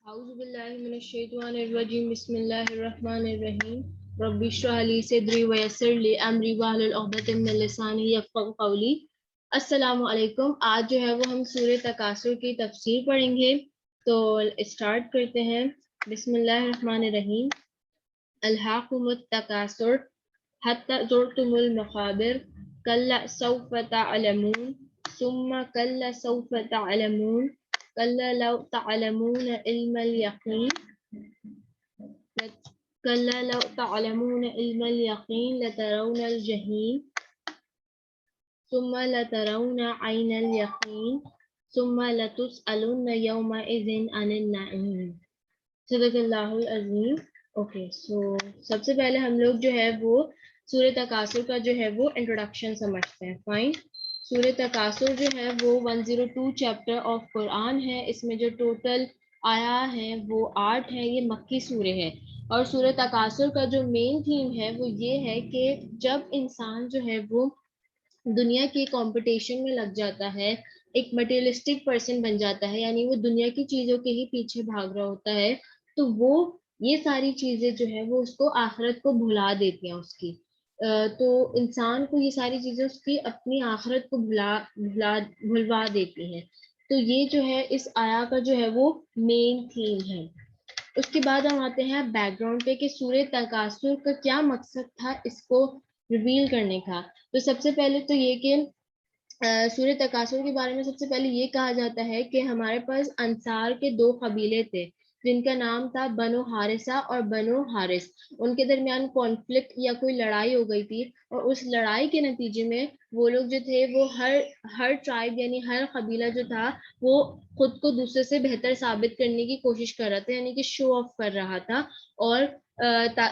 اعوذ باللہ من الشیطان الرجیم بسم اللہ الرحمن الرحیم رب اشرح لی صدری ویسر لی امری واحلل عقدۃ من لسانی یفقهوا قولی۔ السلام علیکم۔ آج جو ہے وہ ہم سورہ تکاثر کی تفسیر پڑھیں گے، تو اسٹارٹ کرتے ہیں۔ بسم اللہ الرحمن الرحیم۔ الہاکم التکاثر حتی زرتم المقابر کلا سوف تعلمون ثم کلا سوف تعلمون كلا لو تعلمون علم اليقين كلا لو تعلمون علم اليقين لترون الجحيم ثم لترون عين اليقين ثم لتسألن يومئذ عن النعيم۔ صدق اللہ العظیم۔ اوکے، سو سب سے پہلے ہم لوگ جو ہے وہ سورہ تکاثر کا جو ہے وہ انٹروڈکشن سمجھتے ہیں۔ فائن۔ سورہ تکاثر جو ہے وہ 102 چیپٹر آف قرآن ہے۔ اس میں جو ٹوٹل آیا ہے وہ 8 ہے۔ یہ مکی سورہ ہے، اور سورہ تکاثر کا جو مین تھیم ہے وہ یہ ہے کہ جب انسان جو ہے وہ دنیا کی کمپٹیشن میں لگ جاتا ہے، ایک مٹیریلسٹک پرسن بن جاتا ہے، یعنی وہ دنیا کی چیزوں کے ہی پیچھے بھاگ رہا ہوتا ہے، تو وہ یہ ساری چیزیں جو ہے وہ اس کو آخرت کو بھلا دیتی ہیں اس کی۔ تو انسان کو یہ ساری چیزیں اس کی اپنی آخرت کو بھلوا دیتی ہیں۔ تو یہ جو ہے اس آیا کا جو ہے وہ مین تھیم ہے۔ اس کے بعد ہم آتے ہیں بیک گراؤنڈ پہ کہ سورہ تکاثر کا کیا مقصد تھا اس کو ریویل کرنے کا۔ تو سب سے پہلے تو یہ کہ سورہ تکاثر کے بارے میں سب سے پہلے یہ کہا جاتا ہے کہ ہمارے پاس انصار کے 2 قبیلے تھے جن کا نام تھا بنو حارثہ اور بنو حارث۔ ان کے درمیان کانفلکٹ یا کوئی لڑائی ہو گئی تھی، اور اس لڑائی کے نتیجے میں وہ لوگ جو تھے وہ ہر ٹرائب یعنی ہر قبیلہ جو تھا وہ خود کو دوسرے سے بہتر ثابت کرنے کی کوشش کر رہا تھا، یعنی کہ شو آف کر رہا تھا،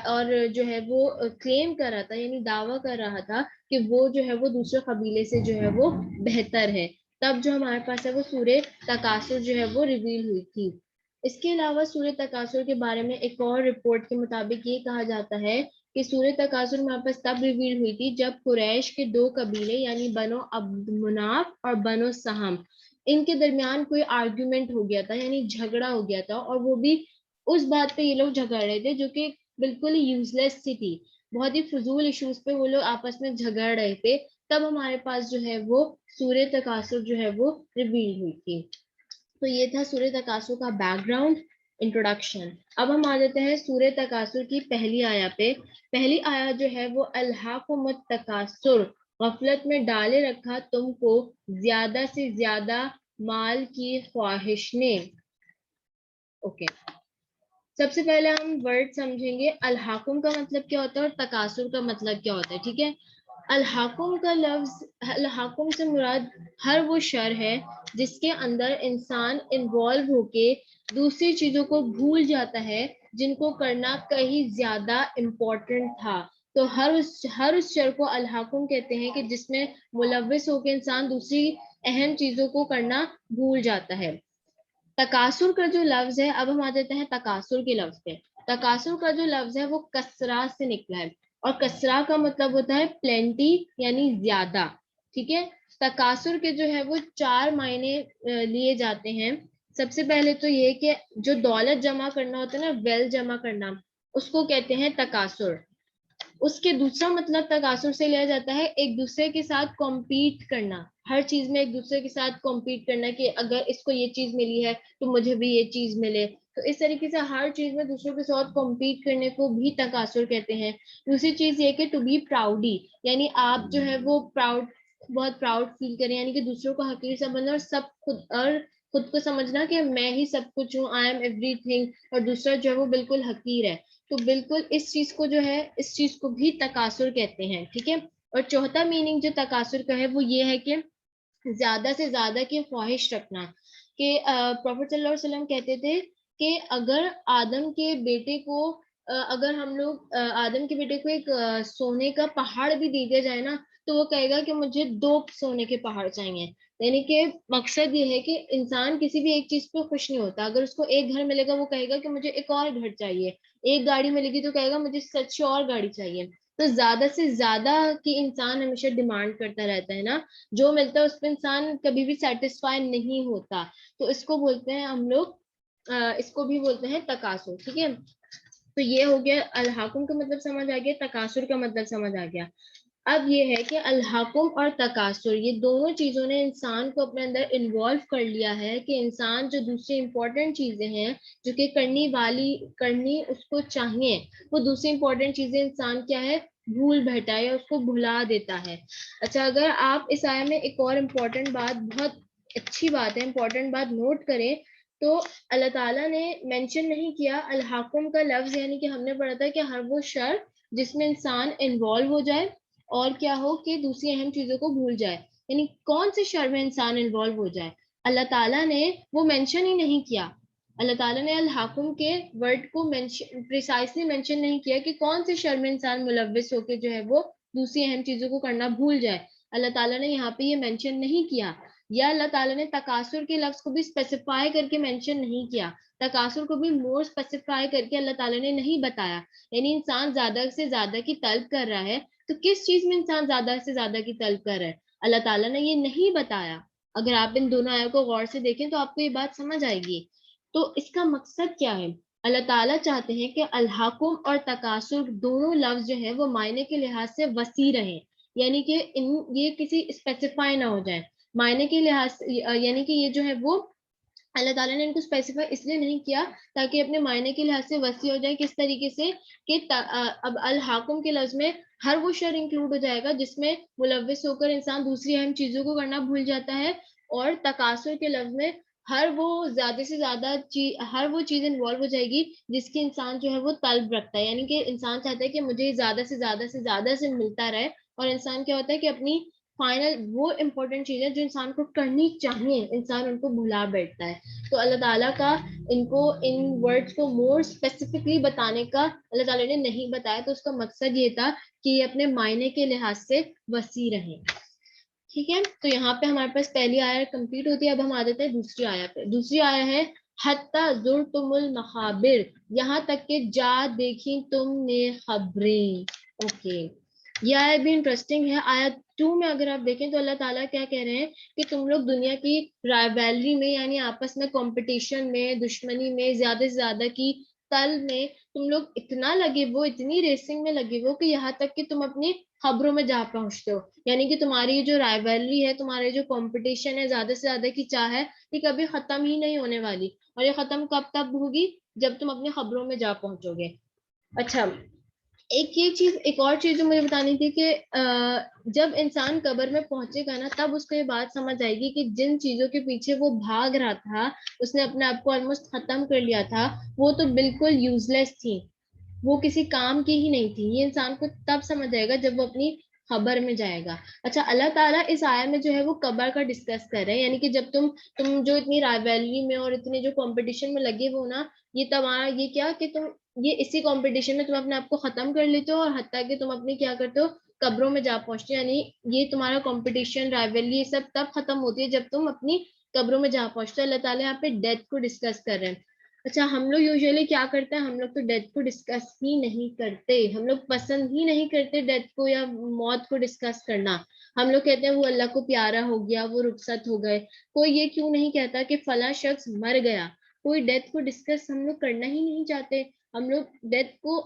اور جو ہے وہ کلیم کر رہا تھا، یعنی دعویٰ کر رہا تھا کہ وہ جو ہے وہ دوسرے قبیلے سے جو ہے وہ بہتر ہے۔ تب جو ہمارے پاس ہے وہ سورہ تکاثر جو ہے وہ ریویل ہوئی تھی۔ اس کے علاوہ سورہ تکاثر کے بارے میں ایک اور رپورٹ کے مطابق یہ کہا جاتا ہے کہ سورہ تکاثر ہمارے پاس تب ریویل ہوئی تھی جب قریش کے 2 قبیلے یعنی بنو عبد مناف اور بنو سہم، ان کے درمیان کوئی آرگیومنٹ ہو گیا تھا، یعنی جھگڑا ہو گیا تھا، اور وہ بھی اس بات پہ یہ لوگ جھگڑ رہے تھے جو کہ بالکل ہی یوز لیس سی تھی، بہت ہی فضول ایشوز پہ وہ لوگ آپس میں جھگڑ رہے تھے۔ تب ہمارے پاس جو ہے وہ سورہ تکاثر جو ہے وہ ریویل ہوئی تھی۔ تو یہ تھا سورہ تکاثر کا بیک گراؤنڈ انٹروڈکشن۔ اب ہم آ جاتے ہیں سورہ تکاثر کی پہلی آیا پہ۔ پہلی آیا جو ہے وہ الہاکم التکاثر، غفلت میں ڈالے رکھا تم کو زیادہ سے زیادہ مال کی خواہش نے۔ اوکے، سب سے پہلے ہم ورڈ سمجھیں گے الحاکم کا مطلب کیا ہوتا ہے اور تکاثر کا مطلب کیا ہوتا ہے، ٹھیک ہے۔ الحاکم کا لفظ، الحاکم سے مراد ہر وہ شر ہے جس کے اندر انسان انوالو ہو کے دوسری چیزوں کو بھول جاتا ہے جن کو کرنا کہیں زیادہ امپورٹنٹ تھا۔ تو ہر اس شر کو الحاکم کہتے ہیں کہ جس میں ملوث ہو کے انسان دوسری اہم چیزوں کو کرنا بھول جاتا ہے۔ تکاثر کا جو لفظ ہے، اب ہم آ جاتے ہیں تکاثر کے لفظ پہ۔ تکاثر کا جو لفظ ہے وہ کسرا سے نکلا ہے، اور کسرا کا مطلب ہوتا ہے پلینٹی یعنی زیادہ، ٹھیک ہے۔ تکاثر کے جو ہے وہ 4 معنی لیے جاتے ہیں۔ سب سے پہلے تو یہ کہ جو دولت جمع کرنا ہوتا ہے نا، ویل جمع کرنا، اس کو کہتے ہیں تکاثر۔ اس کے دوسرا مطلب تکاثر سے لیا جاتا ہے ایک دوسرے کے ساتھ کمپیٹ کرنا، ہر چیز میں ایک دوسرے کے ساتھ کمپیٹ کرنا کہ اگر اس کو یہ چیز ملی ہے تو مجھے بھی یہ چیز ملے۔ تو اس طریقے سے ہر چیز میں دوسروں کے ساتھ کمپیٹ کرنے کو بھی تکاثر کہتے ہیں۔ دوسری چیز یہ کہ ٹو بی پراؤڈی، یعنی آپ جو ہے وہ بہت پراؤڈ فیل کریں، یعنی کہ دوسروں کو حقیر سمجھنا اور خود کو سمجھنا کہ میں ہی سب کچھ ہوں، آئی ایم ایوری تھنگ، اور دوسرا جو ہے وہ بالکل حقیر ہے۔ تو بالکل اس چیز کو جو ہے اس چیز کو بھی تکاثر کہتے ہیں، ٹھیک ہے۔ اور چوتھا میننگ جو تکاثر کا ہے وہ یہ ہے کہ زیادہ سے زیادہ کی خواہش رکھنا، کہ پروفیٹ صلی اللہ علیہ وسلم کہتے تھے کہ اگر آدم کے بیٹے کو اگر ہم لوگ آدم کے بیٹے کو ایک سونے کا پہاڑ بھی دے دیا جائے نا تو وہ کہے گا کہ مجھے 2 سونے کے پہاڑ چاہیے۔ یعنی کہ مقصد یہ ہے کہ انسان کسی بھی ایک چیز پہ خوش نہیں ہوتا، اگر اس کو ایک گھر ملے گا وہ کہے گا کہ مجھے ایک اور گھر چاہیے، ایک گاڑی ملے گی تو کہے گا مجھے 7 اور گاڑی چاہیے۔ تو زیادہ سے زیادہ کی انسان ہمیشہ ڈیمانڈ کرتا رہتا ہے نا، جو ملتا ہے اس پہ انسان کبھی بھی سیٹسفائی نہیں ہوتا، تو اس کو بولتے ہیں ہم لوگ اس کو بھی بولتے ہیں تکاثر. ٹھیک ہے, تو یہ ہو گیا الحاکم کا مطلب سمجھ آ گیا, تکاثر کا مطلب سمجھ آ گیا. اب یہ ہے کہ الحاکم اور تکاثر یہ دونوں چیزوں نے انسان کو اپنے اندر انوالو کر لیا ہے کہ انسان جو دوسری امپورٹنٹ چیزیں ہیں جو کہ کرنی اس کو چاہیے, وہ دوسری امپورٹنٹ چیزیں انسان کیا ہے بھول بیٹھا ہے یا اس کو بھلا دیتا ہے. اچھا, اگر آپ اس آیت میں ایک اور امپورٹنٹ بات, بہت اچھی بات ہے, امپورٹنٹ بات نوٹ کریں تو اللہ تعالیٰ نے مینشن نہیں کیا الحاکم کا لفظ, یعنی کہ ہم نے پڑھا تھا کہ ہر وہ شر جس میں انسان انوالو ہو جائے اور کیا ہو کہ دوسری اہم چیزوں کو بھول جائے, یعنی کون سے شر میں انسان انوالو ہو جائے, اللہ تعالیٰ نے وہ مینشن ہی نہیں کیا. اللہ تعالیٰ نے الحاکم کے ورڈ کو پریسائسلی مینشن نہیں کیا کہ کون سے شر میں انسان ملوث ہو کے جو ہے وہ دوسری اہم چیزوں کو کرنا بھول جائے. اللہ تعالیٰ نے یہاں پہ یہ مینشن نہیں کیا. یا اللہ تعالیٰ نے تکاثر کے لفظ کو بھی اسپیسیفائی کر کے مینشن نہیں کیا, تکاثر کو بھی مور اسپیسیفائی کر کے اللہ تعالیٰ نے نہیں بتایا. یعنی انسان زیادہ سے زیادہ کی طلب کر رہا ہے, تو کس چیز میں انسان زیادہ سے زیادہ کی طلب کر رہا ہے, اللہ تعالیٰ نے یہ نہیں بتایا. اگر آپ ان دونوں آیات کو غور سے دیکھیں تو آپ کو یہ بات سمجھ آئے گی. تو اس کا مقصد کیا ہے, اللہ تعالیٰ چاہتے ہیں کہ الحاکم اور تکاثر دونوں لفظ جو ہے وہ معنی کے لحاظ سے وسیع رہیں, یعنی کہ یہ کسی اسپیسیفائی نہ ہو جائے معنی کے لحاظ سے, یعنی کہ یہ جو ہے وہ اللہ تعالیٰ نے ان کو اسپیسیفائی اس لیے نہیں کیا تاکہ اپنے معنی کے لحاظ سے وسیع ہو جائے. کس طریقے سے کہ اب الحاکم کے لفظ میں ہر وہ شر انکلوڈ ہو جائے گا جس میں ملوث ہو کر انسان دوسری اہم چیزوں کو کرنا بھول جاتا ہے, اور تکاثر کے لفظ میں ہر وہ زیادہ سے زیادہ ہر وہ چیز انوالو ہو جائے گی جس کی انسان جو ہے وہ طلب رکھتا ہے, یعنی کہ انسان چاہتا ہے کہ مجھے زیادہ سے ملتا رہے, اور انسان کیا ہوتا ہے کہ اپنی فائنل وہ امپورٹنٹ چیزیں جو انسان کو کرنی چاہیے انسان ان کو بھلا بیٹھتا ہے. تو اللہ تعالیٰ کا ان ورڈز کو مور اسپیسیفکلی بتانے کا اللہ تعالیٰ نے نہیں بتایا, تو اس کا مقصد یہ تھا کہ یہ اپنے معنی کے لحاظ سے وسیع رہیں. ٹھیک ہے, تو یہاں پہ ہمارے پاس پہلی آیا کمپلیٹ ہوتی ہے. اب ہم آ جاتے ہیں دوسری آیا پہ. دوسری آیا ہے حتی زرتم المقابر, یہاں تک کہ جا دیکھی تم نے خبریں. اوکے, یہ آیا بھی انٹرسٹنگ ہے. آیت 2 میں اگر آپ دیکھیں تو اللہ تعالیٰ کیا کہہ رہے ہیں کہ تم لوگ دنیا کی رائیولری میں یعنی آپس میں کمپٹیشن میں, دشمنی میں, زیادہ سے زیادہ کی تل میں تم لوگ اتنا لگے وہ, اتنی ریسنگ میں لگے وہ کہ یہاں تک کہ تم اپنی خبروں میں جا پہنچتے ہو. یعنی کہ تمہاری جو رائیولری ہے, تمہارے جو کمپٹیشن ہے, زیادہ سے زیادہ کی چاہ ہے, یہ کبھی ختم ہی نہیں ہونے والی, اور یہ ختم کب تک ہوگی جب تم اپنی خبروں میں جا پہنچو گے. اچھا, ایک اور چیز جو مجھے بتانی تھی کہ جب انسان قبر میں پہنچے گا نا تب اس کو یہ بات سمجھ آئے گی کہ جن چیزوں کے پیچھے وہ بھاگ رہا تھا, اس نے اپنے آپ کو آلموسٹ ختم کر لیا تھا, وہ تو بالکل یوز لیس تھی, وہ کسی کام کی ہی نہیں تھی. یہ انسان کو تب سمجھ آئے گا جب وہ اپنی خبر میں جائے گا. اچھا, اللہ تعالیٰ اس آیا میں جو ہے وہ قبر کا ڈسکس کر رہے ہیں, یعنی کہ جب تم جو اتنی رائیولری میں اور اتنے جو کمپٹیشن میں لگے وہ نا, یہ تمہارا یہ کیا کہ تم یہ اسی کمپٹیشن میں تم اپنے آپ کو ختم کر لیتے ہو, اور حتیٰ کہ تم اپنی کیا کرتے ہو قبروں میں جا پہنچتے ہو. یعنی یہ تمہارا کمپٹیشن, رائیولری, یہ سب تب ختم ہوتی ہے جب تم اپنی قبروں میں جا پہنچتے ہو. اللہ تعالیٰ یہاں پہ ڈیتھ کو ڈسکس کر رہے ہیں. اچھا, ہم لوگ یوزلی کیا کرتے ہیں, ہم لوگ تو ڈیتھ کو ڈسکس ہی نہیں کرتے, ہم لوگ پسند ہی نہیں کرتے ڈیتھ کو یا موت کو ڈسکس کرنا. ہم لوگ کہتے ہیں وہ اللہ کو پیارا ہو گیا, وہ رخصت ہو گئے. کوئی یہ کیوں نہیں کہتا کہ فلاں شخص مر گیا, کوئی ڈیتھ کو ڈسکس ہم لوگ کرنا ہی نہیں چاہتے. ہم لوگ ڈیتھ کو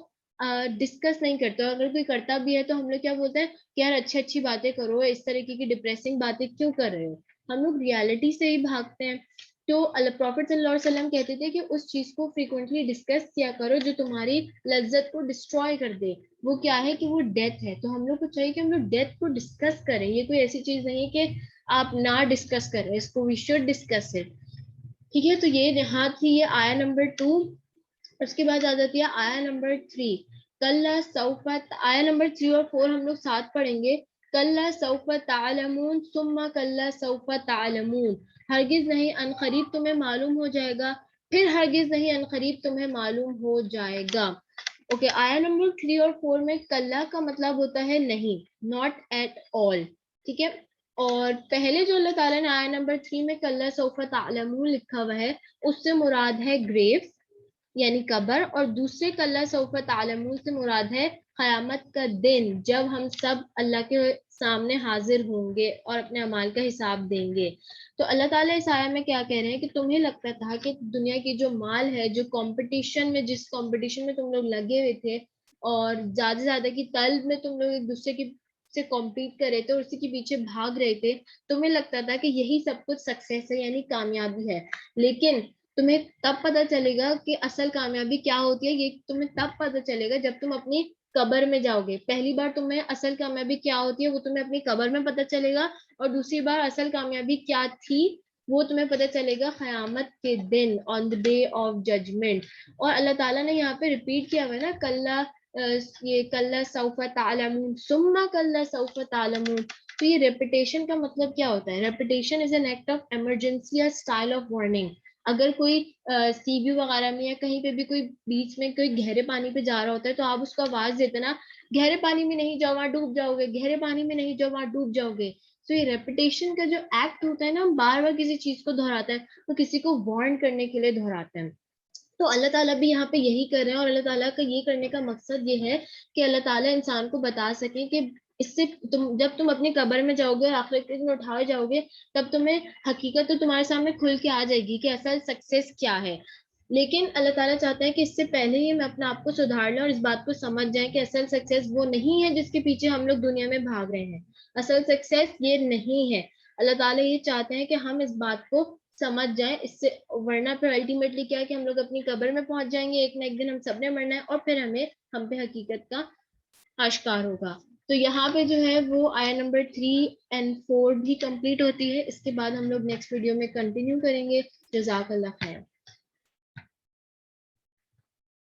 ڈسکس نہیں کرتے, اور اگر کوئی کرتا بھی ہے تو ہم لوگ کیا بولتے ہیں کہ یار اچھی باتیں کرو, اس طریقے کی ڈپریسنگ باتیں کیوں کر رہے ہو. ہم لوگ ریالٹی سے ہی بھاگتے ہیں. تو پروفیٹ صلی اللہ علیہ وسلم کہتے تھے کہ اس چیز کو فریکوینٹلی ڈسکس کیا کرو جو تمہاری لذت کو ڈسٹروائے کر دے. وہ کیا ہے کہ وہ ڈیتھ ہے. تو ہم لوگ کو چاہیے کہ ہم لوگ ڈیتھ کو ڈسکس کریں. یہ کوئی ایسی چیز نہیں کہ آپ نہ ڈسکس کریں اس کو, وی شوڈ ڈسکس اٹ. ٹھیک ہے, تو یہ یہاں تھی یہ آیا نمبر 2. اس کے بعد آ جاتی ہے آیا نمبر 3. کلا سوف, آیا نمبر 3 اور 4 ہم لوگ ساتھ پڑھیں گے. کلا سوف تعلمون ثم کلا سوف تعلمون, ہرگز نہیں ان قریب تمہیں معلوم ہو جائے گا, پھر ہرگز نہیں ان قریب تمہیں معلوم ہو جائے گا. اوکے, آیا نمبر 3 اور 4 میں کلا کا مطلب ہوتا ہے نہیں, ناٹ ایٹ آل. ٹھیک ہے, اور پہلے جو اللہ تعالیٰ نے آیا نمبر 3 میں کلا سوف تعلمون لکھا ہوا ہے, اس سے مراد ہے گریو یعنی قبر, اور دوسرے کلا سوف تعلمون سے مراد ہے قیامت کا دن, جب ہم سب اللہ کے سامنے حاضر ہوں گے اور اپنے اعمال کا حساب دیں گے. تو اللہ تعالیٰ اس آیہ میں کیا کہہ رہے ہیں کہ تمہیں لگتا تھا کہ دنیا کی جو مال ہے، جو کمپٹیشن میں، جس کمپٹیشن میں تم لوگ لگے ہوئے تھے اور زیادہ سے زیادہ کی طلب میں تم لوگ ایک دوسرے کی سے کمپیٹ کر رہے تھے اور اسی کے پیچھے بھاگ رہے تھے، تمہیں لگتا تھا کہ یہی سب کچھ سکسیس ہے، یعنی کامیابی ہے. لیکن تمہیں تب پتہ چلے گا کہ اصل کامیابی کیا ہوتی ہے. یہ تمہیں تب پتہ چلے گا جب تم اپنی قبر میں جاؤ گے. پہلی بار تمہیں اصل کامیابی کیا ہوتی ہے وہ تمہیں اپنی قبر میں پتہ چلے گا، اور دوسری بار اصل کامیابی کیا تھی وہ تمہیں پتہ چلے گا قیامت کے دن، آن دا ڈے آف ججمنٹ. اور اللہ تعالیٰ نے یہاں پہ ریپیٹ کیا ہوا ہے نا، کلا، یہ کلا سوف تعلمون ثم کلا سوف تعلمون. تو یہ ریپیٹیشن کا مطلب کیا ہوتا ہے؟ Repetition is an act of emergency یا اسٹائل آف وارننگ. اگر کوئی سی وی وغیرہ میں یا کہیں پہ بھی کوئی بیچ میں کوئی گہرے پانی پہ جا رہا ہوتا ہے تو آپ اس کو آواز دیتے نا، گہرے پانی میں نہیں جاؤ وہاں ڈوب جاؤ گے، گہرے پانی میں نہیں جاؤ وہاں ڈوب جاؤ گے. تو یہ ریپیٹیشن کا جو ایکٹ ہوتا ہے نا، بار بار کسی چیز کو دہراتا ہے تو کسی کو وارن کرنے کے لیے دہراتا ہے. تو اللہ تعالیٰ بھی یہاں پہ یہی کر رہے ہیں، اور اللہ تعالیٰ کا یہ کرنے کا مقصد یہ ہے کہ اللہ تعالیٰ انسان کو بتا سکے کہ اس سے جب تم اپنی قبر میں جاؤ گے اور آخرت کے دن اٹھائے جاؤ گے تب تمہیں حقیقت تو تمہارے سامنے کھل کے آ جائے گی کہ اصل سکسیس کیا ہے. لیکن اللہ تعالیٰ چاہتا ہے کہ اس سے پہلے ہی ہم اپنے آپ کو سدھار لیں اور اس بات کو سمجھ جائیں کہ اصل سکسیس وہ نہیں ہے جس کے پیچھے ہم لوگ دنیا میں بھاگ رہے ہیں. اصل سکسیس یہ نہیں ہے. اللہ تعالیٰ یہ چاہتے ہیں کہ ہم اس بات کو سمجھ جائیں، اس سے ورنہ پھر الٹیمیٹلی کیا ہے کہ ہم لوگ اپنی قبر میں پہنچ جائیں گے، ایک نہ ایک دن ہم سب نے مرنا ہے اور پھر ہم پہ حقیقت کا آشکار ہوگا. تو یہاں پہ جو ہے وہ آیا نمبر 3 اور 4 بھی کمپلیٹ ہوتی ہے. اس کے بعد ہم لوگ نیکسٹ ویڈیو میں کنٹینیو کریں گے. جزاک اللہ خیر.